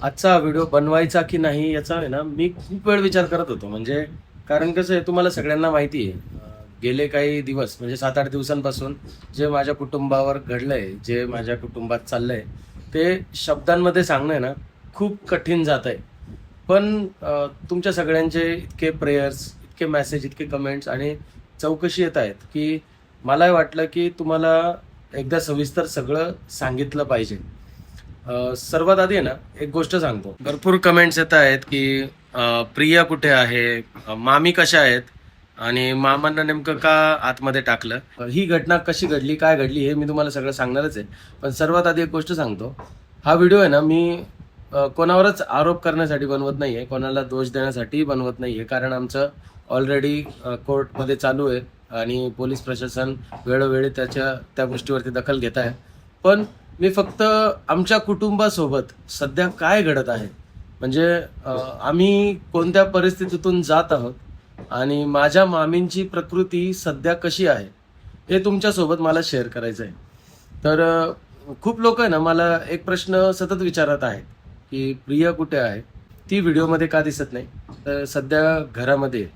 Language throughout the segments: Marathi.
आजचा व्हिडिओ बनवायचा की नाही याचा आहे ना मी खूप वेळ विचार करत होतो. म्हणजे कारण कसं आहे तुम्हाला सगळ्यांना माहिती आहे, गेले काही दिवस म्हणजे 7-8 दिवसांपासून जे माझ्या कुटुंबावर घडलंय, जे माझ्या कुटुंबात चाललंय, ते शब्दांमध्ये सांगणं आहे ना खूप कठीण जात आहे. पण तुमच्या सगळ्यांचे इतके प्रेयर्स, इतके मेसेज, इतके कमेंट्स आणि चौकशी येत आहेत की मला वाटलं की तुम्हाला एकदा सविस्तर सगळं सांगितलं पाहिजे. सर्वात आधी आहे ना एक गोष्ट सांगतो. भरपूर कमेंट्स येत आहेत की प्रिया कुठे आहे, मामी कशा आहेत आणि मामांना नेमकं का आतमध्ये टाकलं. ही घटना कशी घडली, काय घडली हे मी तुम्हाला सगळं सांगणारच आहे. पण सर्वात आधी एक गोष्ट सांगतो. हा व्हिडिओ आहे ना मी कोणावरच आरोप करण्यासाठी बनवत नाहीये, कोणाला दोष देण्यासाठी बनवत नाहीये. कारण आमचं ऑलरेडी कोर्टमध्ये चालू आहे आणि पोलीस प्रशासन वेळोवेळी त्या गोष्टीवरती दखल घेत आहे. पण मी फक्त आमच्या कुटुंबासोबत सध्या काय घडत आहे, म्हणजे आम्ही कोणत्या परिस्थितीतून जात आहोत आणि माझ्या मामींची प्रकृती सध्या कशी आहे हे तुमच्यासोबत मला शेअर करायचं आहे. तर खूप लोक आहे ना मला एक प्रश्न सतत विचारत आहेत की प्रिया कुठे आहे, ती व्हिडिओमध्ये का दिसत नाही. तर सध्या घरामध्ये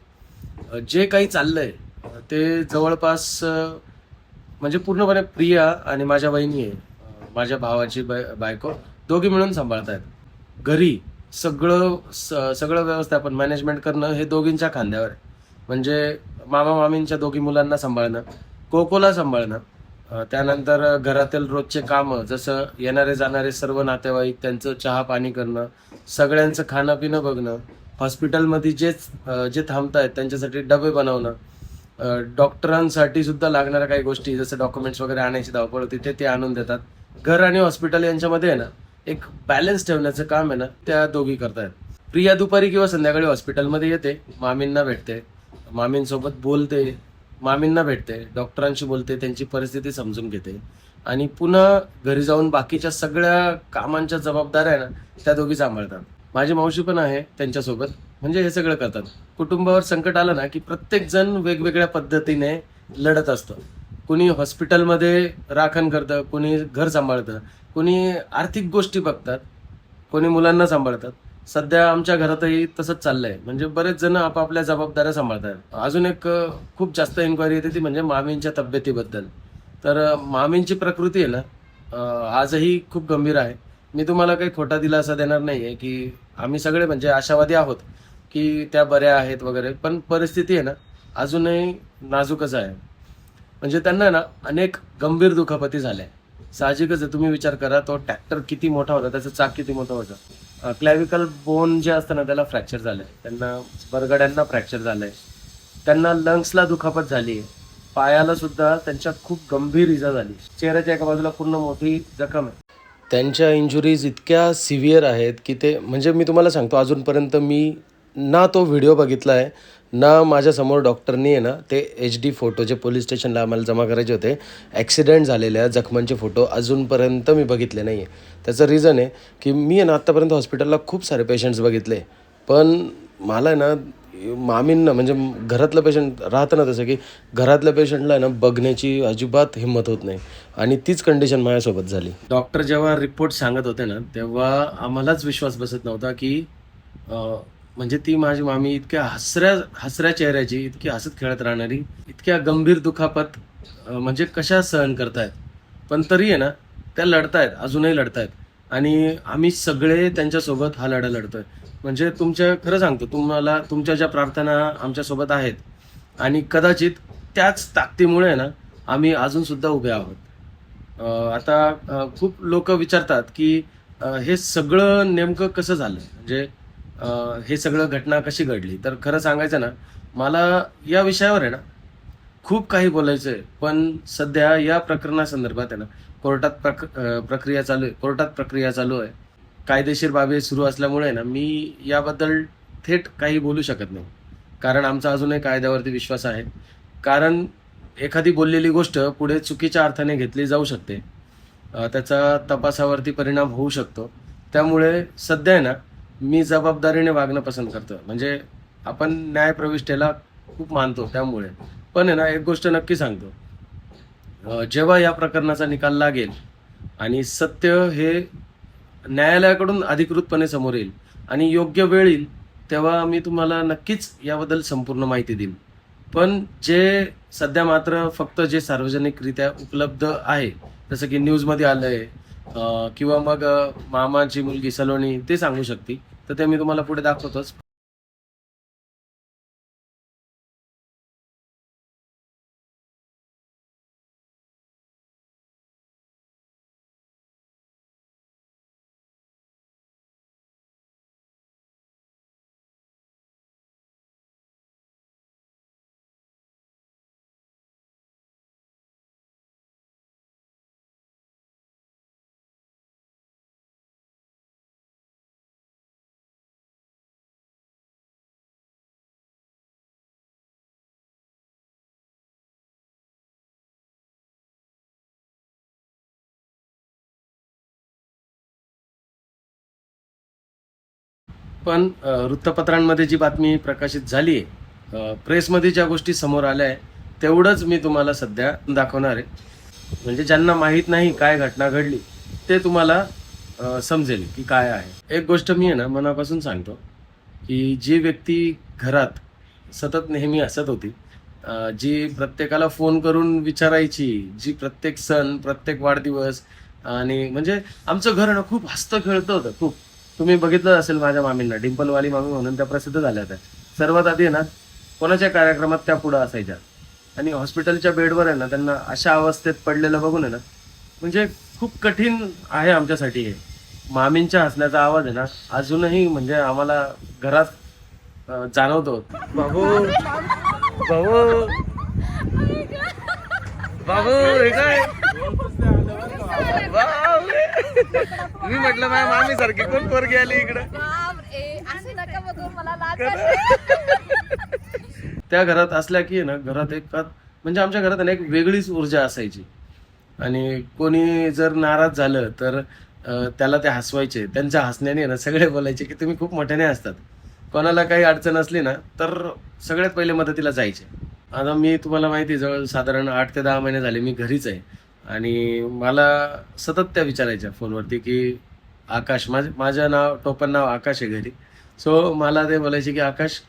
जे काही चाललंय ते जवळपास म्हणजे पूर्णपणे प्रिया आणि माझ्या वहिनी आहे, माझ्या भावाची बायको, दोघी मिळून सांभाळत आहेत. घरी सगळं व्यवस्थापन मॅनेजमेंट करणं हे दोघींच्या खांद्यावर आहे. म्हणजे मामा मामींच्या दोघी मुलांना सांभाळणं, कोकोला सांभाळणं, त्यानंतर घरातील रोजचे कामं जसं येणारे जाणारे सर्व नातेवाईक त्यांचं चहा पाणी करणं, सगळ्यांचं खाणं पिणं बघणं, हॉस्पिटलमध्ये जे थांबतायत त्यांच्यासाठी डबे बनवणं, डॉक्टरांसाठी सुद्धा लागणाऱ्या काही गोष्टी जसं डॉक्युमेंट्स वगैरे आणायची धावपळ होती ते आणून देतात. घर आणि हॉस्पिटल यांच्यामध्ये आहे ना एक बॅलन्स ठेवण्याचं काम आहे ना त्या दोघी करतायत. प्रिया दुपारी किंवा संध्याकाळी हॉस्पिटलमध्ये येते, मामींना भेटते, मामींसोबत बोलते, मामींना भेटते, डॉक्टरांशी बोलते, त्यांची परिस्थिती समजून घेते आणि पुन्हा घरी जाऊन बाकीच्या सगळ्या कामांच्या जबाबदाऱ्या आहे ना त्या दोघी सांभाळतात. माझी मावशी पण आहे त्यांच्यासोबत. म्हणजे हे सगळं करतात. कुटुंबावर संकट आलं ना की प्रत्येक जण वेगवेगळ्या पद्धतीने लढत असतं. कुणी हॉस्पिटलमध्ये राखण करतं, कुणी घर सांभाळतं, कुणी आर्थिक गोष्टी बघतात, कोणी मुलांना सांभाळतात. सध्या आमच्या घरातही तसंच चाललंय. म्हणजे बरेच जण आपापल्या जबाबदाऱ्या सांभाळतात. अजून एक खूप जास्त इन्क्वायरी येते ती म्हणजे मामींच्या तब्येतीबद्दल. तर मामींची प्रकृती आहे ना आजही खूप गंभीर आहे. मी तुम्हाला काही खोटा दिलासा देणार नाहीये की आम्ही सगळे म्हणजे आशावादी आहोत की त्या बऱ्या आहेत वगैरे, पण परिस्थिती आहे ना अजूनही नाजूकच आहे. म्हणजे त्यांना ना अनेक गंभीर दुखापती झाल्या. साहजिकच आहे, तुम्ही विचार करा तो ट्रॅक्टर किती मोठा होता, त्याचं चाक किती मोठं होतं. क्लॅव्हिकल बोन जे असतं ना त्याला फ्रॅक्चर झालंय, त्यांना बरगड्यांना फ्रॅक्चर झालंय, त्यांना लंग्सला दुखापत झाली आहे, पायाला सुद्धा त्यांच्या खूप गंभीर इजा झाली, चेहऱ्याच्या एका बाजूला पूर्ण मोठी जखम आहे. त्यांच्या इंजुरीज इतक्या सिव्हिअर आहेत की ते म्हणजे मी तुम्हाला सांगतो अजूनपर्यंत मी ना तो व्हिडिओ बघितला आहे, ना माझ्यासमोर डॉक्टरनी आहे ना ते HD फोटो जे पोलीस स्टेशनला आम्हाला जमा करायचे होते ॲक्सिडेंट झालेल्या जखमांचे फोटो अजूनपर्यंत मी बघितले नाही आहे. त्याचं रिझन आहे की मी आहे ना आत्तापर्यंत हॉस्पिटलला खूप सारे पेशंट्स बघितले, पण मला आहे ना मामींना म्हणजे घरातलं पेशंट राहतं ना तसं की घरातल्या पेशंटला आहे ना बघण्याची अजिबात हिंमत होत नाही आणि तीच कंडिशन माझ्यासोबत झाली. डॉक्टर जेव्हा रिपोर्ट सांगत होते ना तेव्हा आम्हालाच विश्वास बसत नव्हता की म्हणजे ती माझी मामी इतक्या हसऱ्या चेहऱ्याची, इतकी हसत खेळत राहणारी, इतक्या गंभीर दुखापत म्हणजे कशा सहन करतायत. पण तरी आहे ना त्या लढतायत, अजूनही लढतायत आणि आम्ही सगळे त्यांच्यासोबत हा लढा लढतोय. म्हणजे खरं सांगतो तुम्हाला, तुमच्या ज्या प्रार्थना आमच्यासोबत आहेत आणि कदाचित त्याच ताकदीमुळे ना आम्ही अजून सुद्धा उभे आहोत. खूप लोक विचारतात की हे सगळं नेमकं कसं झालं, म्हणजे हे सगळं घटना कशी घडली. तर खरं सांगायचं ना मला या विषयावर आहे ना खूप काही बोलायचं आहे, पण सध्या या प्रकरणासंदर्भात आहे ना कोर्टात प्रक्रिया चालू आहे. कायदेशीर बाबी सुरू असल्यामुळे ना मी याबद्दल थेट काही बोलू शकत नाही. कारण आमचा अजूनही कायद्यावरती विश्वास आहे. कारण एखादी बोललेली गोष्ट पुढे चुकीच्या अर्थाने घेतली जाऊ शकते, त्याचा तपासावरती परिणाम होऊ शकतो. त्यामुळे सध्या आहे ना मी जबाबदारीने वागणं पसंत करतो. म्हणजे आपण न्यायप्रविष्टेला खूप मानतो त्यामुळे. पण आहे ना एक गोष्ट नक्की सांगतो, जेव्हा या प्रकरणाचा निकाल लागेल आणि सत्य हे न्यायालयाकडून अधिकृतपणे समोर येईल आणि योग्य वेळ येईल तेव्हा मी तुम्हाला नक्कीच याबद्दल संपूर्ण माहिती देईन. पण जे सध्या मात्र फक्त जे सार्वजनिकरित्या उपलब्ध आहे, जसं की न्यूजमध्ये आलंय किंवा मग मामाची मुलगी सलोनी ते सांगू शकते, तर ते मी तुम्हाला पुढे दाखवतोच. पण वृत्तपत्रांमध्ये जी बातमी प्रकाशित झाली आहे, प्रेसमध्ये ज्या गोष्टी समोर आल्या आहे, तेवढंच मी तुम्हाला सध्या दाखवणार आहे. म्हणजे ज्यांना माहीत नाही काय घटना घडली ते तुम्हाला समजेल की काय आहे. एक गोष्ट मी आहे ना मनापासून सांगतो, की जी व्यक्ती घरात सतत नेहमी हसत होती, जी प्रत्येकाला फोन करून विचारायची, जी प्रत्येक सण, प्रत्येक वाढदिवस आणि म्हणजे आमचं घर ना खूप हसतं खेळतं होतं खूप. तुम्ही बघितलं असेल माझ्या मामींना, डिंपलवाली मामी म्हणून त्या प्रसिद्ध झाल्या होत्या. सर्वात आधी आहे ना कोणाच्या कार्यक्रमात त्या पुढं असायच्या आणि हॉस्पिटलच्या बेडवर आहे ना त्यांना अशा अवस्थेत पडलेलं बघून आहे ना म्हणजे खूप कठीण आहे आमच्यासाठी हे. मामींच्या हसण्याचा आवाज आहे ना अजूनही म्हणजे आम्हाला घरात जाणवतो. बाबू बाबू बाबू हे काय बापरे. मी म्हटलं माझ्या मामी सारखी कोण पोरगी आली इकडं. त्या घरात असल्या की ना घरात एक म्हणजे आमच्या घरात ना एक वेगळीच ऊर्जा असायची आणि कोणी जर नाराज झालं तर त्याला ते हसवायचे. त्यांच्या हसण्याने ना सगळे बोलायचे की तुम्ही खूप मोठ्याने हसतात. कोणाला काही अडचण असली ना तर सगळ्यात पहिले मदतीला जायचे. आता मी तुम्हाला माहिती आहे जवळ साधारण 8 ते 10 महिने झाले मी घरीच आहे आणि मला सतत त्या विचारायच्या फोनवरती की आकाश, माझं नाव टोपण नाव आकाश आहे घरी. सो मला ते बोलायचे की आकाश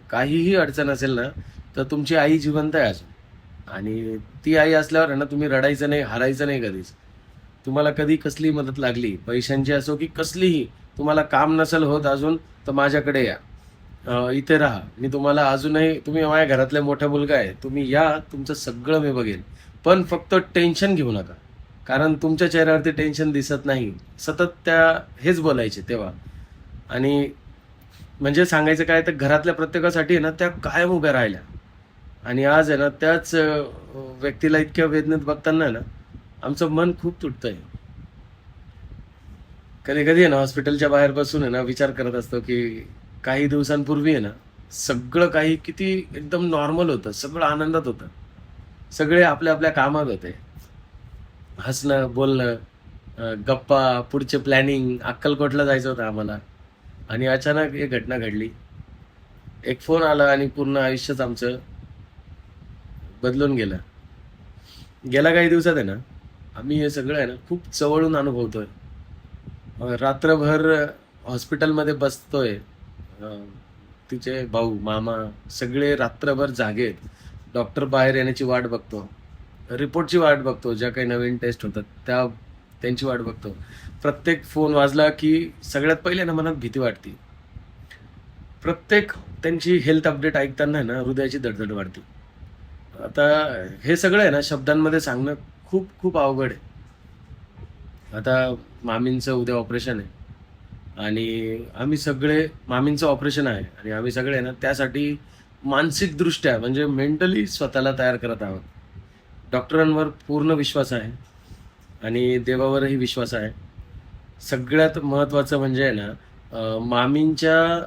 काहीही अडचण असेल ना तर तुमची आई जिवंत आहे अजून आणि ती आई असल्यावर आहे ना तुम्ही रडायचं नाही, हारायचं नाही कधीच. तुम्हाला कधी कसली मदत लागली, पैशांची असो की कसलीही, तुम्हाला काम नसेल होत अजून तर माझ्याकडे या, इथे राहा. मी तुम्हाला अजूनही, तुम्ही माझ्या घरातले मोठा मुलगा आहे, तुम्ही या, तुमचं सगळं मी बघेन. पण फक्त टेन्शन घेऊ नका, कारण तुमच्या चेहऱ्यावरती टेन्शन दिसत नाही. सतत त्या हेच बोलायचे तेव्हा. आणि म्हणजे सांगायचं काय तर घरातल्या प्रत्येकासाठी आहे ना त्या कायम उभ्या राहिल्या आणि आज आहे ना त्याच व्यक्तीला इतक्या वेदनेत बघताना आहे ना आमचं मन खूप तुटतंय. कधी कधी आहे ना हॉस्पिटलच्या बाहेर बसून आहे ना विचार करत असतो की काही दिवसांपूर्वी आहे ना सगळं काही किती एकदम नॉर्मल होतं, सगळं आनंदात होतं, सगळे आपल्या आपल्या कामात होते. हसणं, बोलणं, गप्पा, पुढचे प्लॅनिंग, अक्कलकोटला जायचं होतं आम्हाला आणि अचानक एक घटना घडली. एक फोन आला आणि पूर्ण आयुष्यच आमचं बदलून गेलं. गेल्या काही दिवसात आहे ना आम्ही हे सगळं आहे ना खूप जवळून अनुभवतोय. रात्रभर हॉस्पिटलमध्ये बसतोय. तिचे भाऊ, मामा सगळे रात्रभर जागे आहेत. डॉक्टर बाहेर येण्याची वाट बघतो, रिपोर्टची वाट बघतो, ज्या काही नवीन टेस्ट होतात त्यांची वाट बघतो. प्रत्येक फोन वाजला की सगळ्यात पहिले ना मनात भीती वाटते. प्रत्येक त्यांची हेल्थ अपडेट ऐकताना ना हृदयाची धडधड वाढते. आता हे सगळं आहे ना शब्दांमध्ये सांगणं खूप खूप अवघड आहे. आता मामींचं उद्या ऑपरेशन आहे आणि आम्ही सगळे, मामींचं ऑपरेशन आहे आणि आम्ही सगळे ना त्यासाठी मानसिकदृष्ट्या म्हणजे मेंटली स्वतःला तयार करत आहोत. डॉक्टरांवर पूर्ण विश्वास आहे आणि देवावरही विश्वास आहे. सगळ्यात महत्त्वाचं म्हणजे आहे ना मामींच्या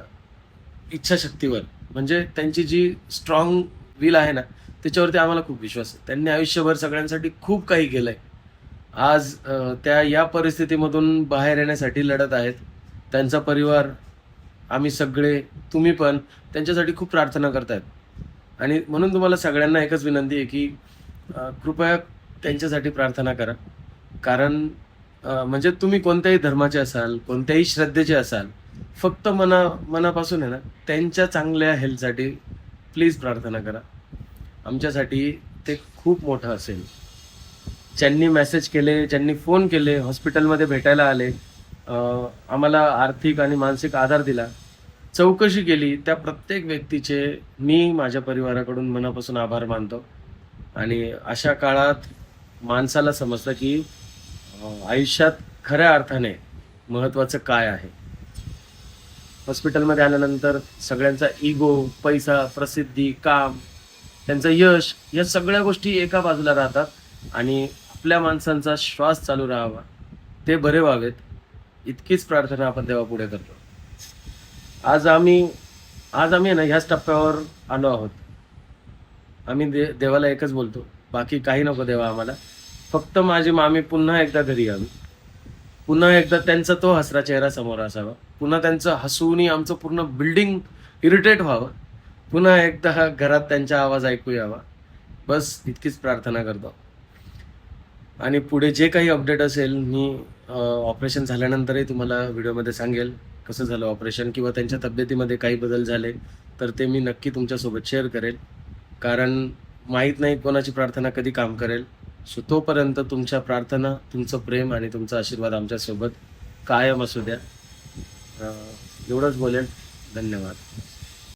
इच्छाशक्तीवर, म्हणजे त्यांची जी स्ट्रॉंग विल आहे ना त्याच्यावरती आम्हाला खूप विश्वास आहे. त्यांनी आयुष्यभर सगळ्यांसाठी खूप काही केलं आहे. आज त्या या परिस्थितीमधून बाहेर येण्यासाठी लढत आहेत. त्यांचा परिवार, आम्ही सगळे, तुम्ही पण त्यांच्यासाठी खूप प्रार्थना करतायत आणि म्हणून तुम्हाला सगळ्यांना एकच विनंती आहे की कृपया त्यांच्यासाठी प्रार्थना करा. कारण म्हणजे तुम्ही कोणत्याही धर्माचे असाल, कोणत्याही श्रद्धेचे असाल, फक्त मनापासून आहे ना, त्यांच्या चांगल्या हेल्थसाठी प्लीज प्रार्थना करा. आमच्यासाठी ते खूप मोठं असेल. ज्यांनी मेसेज केले, ज्यांनी फोन केले, हॉस्पिटलमध्ये भेटायला आले, आम्हाला आर्थिक आणि मानसिक आधार दिला, चौकशी केली, त्या प्रत्येक व्यक्तीचे मी माझ्या परिवाराकडून मनापासून आभार मानतो. आणि अशा काळात माणसाला समजतं की आयुष्यात खऱ्या अर्थाने महत्त्वाचं काय आहे. हॉस्पिटलमध्ये आल्यानंतर सगळ्यांचा इगो, पैसा, प्रसिद्धी, काम, त्यांचं यश, या सगळ्या गोष्टी एका बाजूला राहतात आणि आपल्या माणसांचा श्वास चालू राहावा, ते बरे व्हावेत, इतकीच प्रार्थना आपण देवापुढे करतो. आज आम्ही आहे ना ह्याच टप्प्यावर आलो आहोत. आम्ही देवाला एकच बोलतो, बाकी काही नको देवा आम्हाला. फक्त माझी मामी पुन्हा एकदा घरी यावी, पुन्हा एकदा त्यांचा तो हसरा चेहरा समोर असावा, पुन्हा त्यांचं हसून आमचं पूर्ण बिल्डिंग इरिटेट व्हावं, पुन्हा एकदा घरात त्यांचा आवाज ऐकू यावा. बस इतकीच प्रार्थना करतो. आणि पुढे जे काही अपडेट असेल मी ऑपरेशन झाल्यानंतरही तुम्हाला व्हिडिओमध्ये सांगेल कसं झालं ऑपरेशन, किंवा त्यांच्या तब्येतीमध्ये काही बदल झाले तर ते मी नक्की तुमच्यासोबत शेअर करेल. कारण माहीत नाही कोणाची प्रार्थना कधी काम करेल. सो तोपर्यंत तुमच्या प्रार्थना, तुमचं प्रेम आणि तुमचा आशीर्वाद आमच्यासोबत कायम असू द्या. एवढंच बोलेल. धन्यवाद.